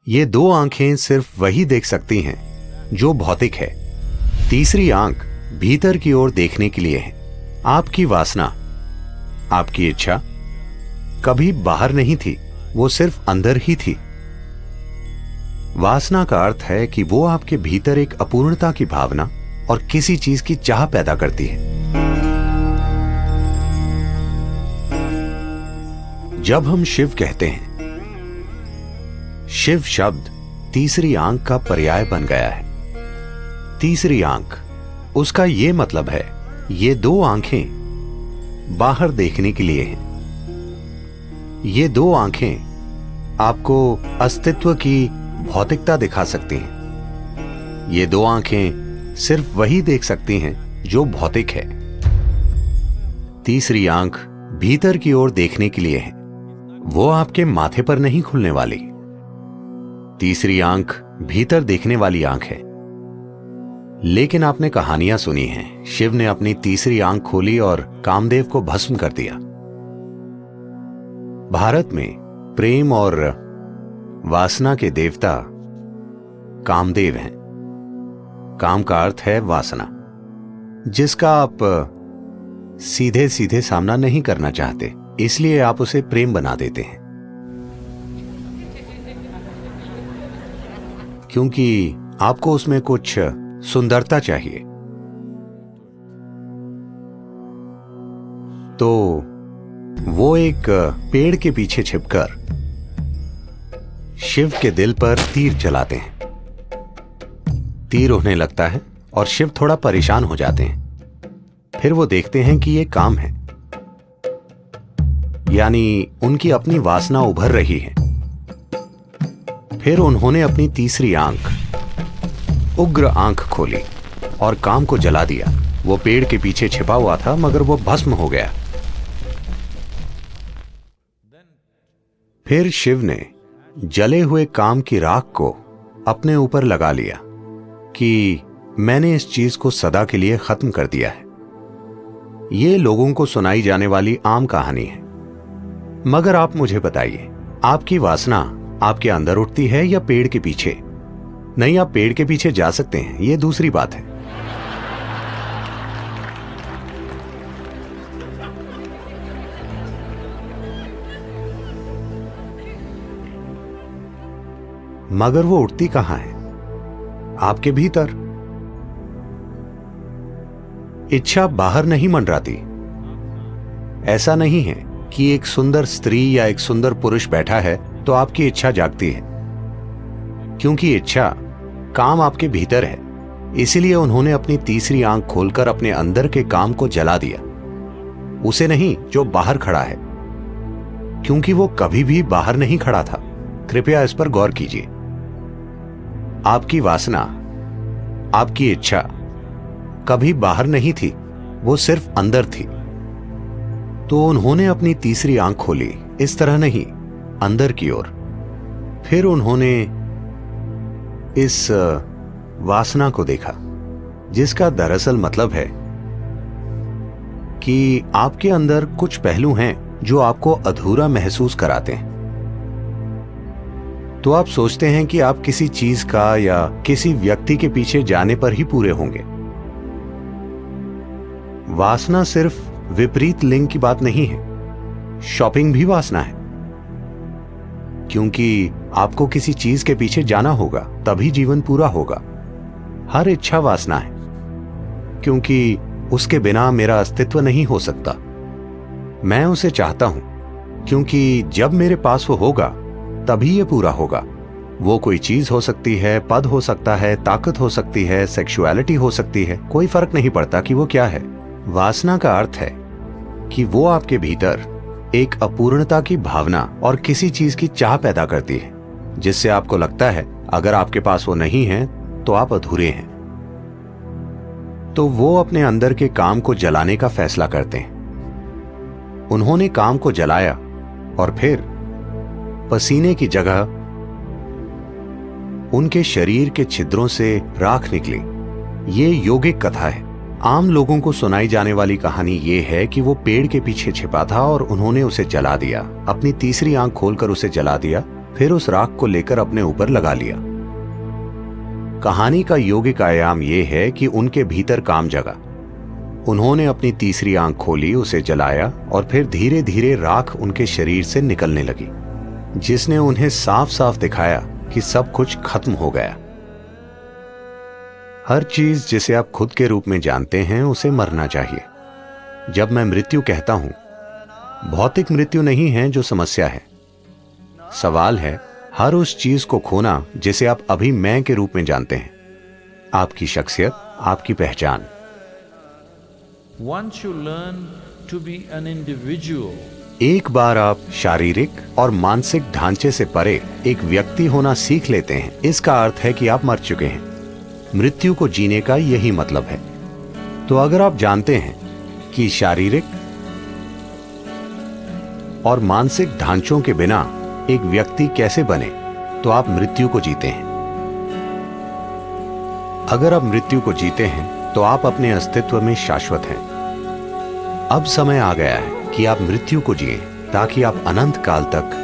ये दो आंखें सिर्फ वही देख सकती हैं जो भौतिक है। तीसरी आंख भीतर की ओर देखने के लिए है। आपकी वासना, आपकी इच्छा कभी बाहर नहीं थी, वो सिर्फ अंदर ही थी। वासना का अर्थ है कि वो आपके भीतर एक अपूर्णता की भावना और किसी चीज की चाह पैदा करती है। जब हम शिव कहते हैं, शिव शब्द तीसरी आंख का पर्याय बन गया है। तीसरी आंख, उसका यह मतलब है ये दो आंखें बाहर देखने के लिए हैं। ये दो आंखें आपको अस्तित्व की भौतिकता दिखा सकती हैं। ये दो आंखें सिर्फ वही देख सकती हैं जो भौतिक है। तीसरी आंख भीतर की ओर देखने के लिए है, वो आपके माथे पर नहीं खुलने वाली। तीसरी आंख भीतर देखने वाली आंख है। लेकिन आपने कहानियां सुनी हैं, शिव ने अपनी तीसरी आंख खोली और कामदेव को भस्म कर दिया। भारत में प्रेम और वासना के देवता कामदेव हैं। काम का अर्थ है वासना, जिसका आप सीधे सीधे सामना नहीं करना चाहते, इसलिए आप उसे प्रेम बना देते हैं, क्योंकि आपको उसमें कुछ सुंदरता चाहिए। तो वो एक पेड़ के पीछे छिपकर शिव के दिल पर तीर चलाते हैं। तीर उन्हें लगता है और शिव थोड़ा परेशान हो जाते हैं। फिर वो देखते हैं कि ये काम है, यानी उनकी अपनी वासना उभर रही है। फिर उन्होंने अपनी तीसरी आंख, उग्र आंख खोली और काम को जला दिया। वो पेड़ के पीछे छिपा हुआ था, मगर वो भस्म हो गया। फिर शिव ने जले हुए काम की राख को अपने ऊपर लगा लिया कि मैंने इस चीज को सदा के लिए खत्म कर दिया है। ये लोगों को सुनाई जाने वाली आम कहानी है, मगर आप मुझे बताइए, आपकी वासना आपके अंदर उठती है या पेड़ के पीछे? नहीं, आप पेड़ के पीछे जा सकते हैं, ये दूसरी बात है। मगर वो उठती कहां है? आपके भीतर। इच्छा बाहर नहीं मंडराती। ऐसा नहीं है कि एक सुंदर स्त्री या एक सुंदर पुरुष बैठा है तो आपकी इच्छा जागती है, क्योंकि इच्छा काम आपके भीतर है। इसीलिए उन्होंने अपनी तीसरी आंख खोलकर अपने अंदर के काम को जला दिया, उसे नहीं जो बाहर खड़ा है, क्योंकि वो कभी भी बाहर नहीं खड़ा था। कृपया इस पर गौर कीजिए। आपकी वासना, आपकी इच्छा कभी बाहर नहीं थी, वो सिर्फ अंदर थी। तो उन्होंने अपनी तीसरी आंख खोली, इस तरह नहीं, अंदर की ओर। फिर उन्होंने इस वासना को देखा, जिसका दरअसल मतलब है कि आपके अंदर कुछ पहलू हैं जो आपको अधूरा महसूस कराते हैं। तो आप सोचते हैं कि आप किसी चीज का या किसी व्यक्ति के पीछे जाने पर ही पूरे होंगे। वासना सिर्फ विपरीत लिंग की बात नहीं है, शॉपिंग भी वासना है, क्योंकि आपको किसी चीज के पीछे जाना होगा, तभी जीवन पूरा होगा। हर इच्छा वासना है, क्योंकि उसके बिना मेरा अस्तित्व नहीं हो सकता। मैं उसे चाहता हूं, क्योंकि जब मेरे पास वो होगा तभी ये पूरा होगा। वो कोई चीज हो सकती है, पद हो सकता है, ताकत हो सकती है, सेक्सुअलिटी हो सकती है, कोई फर्क नहीं पड़ता कि वो क्या है। वासना का अर्थ है कि वो आपके भीतर एक अपूर्णता की भावना और किसी चीज की चाह पैदा करती है, जिससे आपको लगता है अगर आपके पास वो नहीं है तो आप अधूरे हैं। तो वो अपने अंदर के काम को जलाने का फैसला करते हैं। उन्होंने काम को जलाया और फिर पसीने की जगह उनके शरीर के छिद्रों से राख निकली। ये यौगिक कथा है। आम लोगों को सुनाई जाने वाली कहानी ये है कि वो पेड़ के पीछे छिपा था और उन्होंने उसे जला दिया, अपनी तीसरी आंख खोलकर उसे जला दिया। फिर उस राख को लेकर अपने ऊपर लगा लिया। कहानी का यौगिक आयाम यह है कि उनके भीतर काम जगा। उन्होंने अपनी तीसरी आंख खोली, उसे जलाया और फिर धीरे धीरे राख उनके शरीर से निकलने लगी, जिसने उन्हें साफ साफ दिखाया कि सब कुछ खत्म हो गया। हर चीज जिसे आप खुद के रूप में जानते हैं उसे मरना चाहिए। जब मैं मृत्यु कहता हूं, भौतिक मृत्यु नहीं है जो समस्या है। सवाल है हर उस चीज को खोना जिसे आप अभी मैं के रूप में जानते हैं, आपकी शख्सियत, आपकी पहचान। Once you learn to be an individual, एक बार आप शारीरिक और मानसिक ढांचे से परे एक व्यक्ति होना सीख लेते हैं, इसका अर्थ है कि आप मर चुके हैं। मृत्यु को जीने का यही मतलब है। तो अगर आप जानते हैं कि शारीरिक और मानसिक ढांचों के बिना एक व्यक्ति कैसे बने, तो आप मृत्यु को जीते हैं। अगर आप मृत्यु को जीते हैं तो आप अपने अस्तित्व में शाश्वत हैं। अब समय आ गया है कि आप मृत्यु को जिएं ताकि आप अनंत काल तक